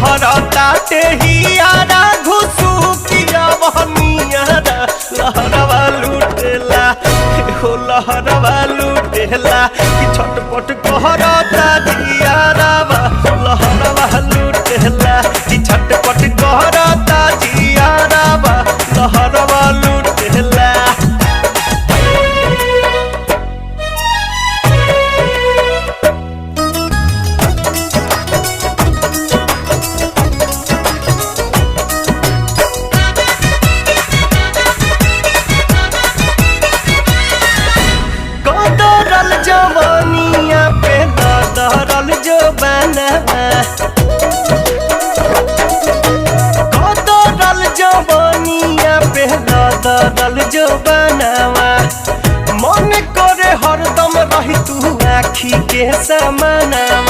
हरताटे हियारा घुसू किया बहनियारा लहरवा लुटेला हो लहरवा लुटेला कि छटपट कहरता जियारा लहरवा लुटेला कि छटपट कहरता जियारा लहरवा लुटेला। जवानिया पे दरल जो बनवा कदरल जवानिया पे दरल जो बनवा मन करे हरदम रही तू आखी के समानवा।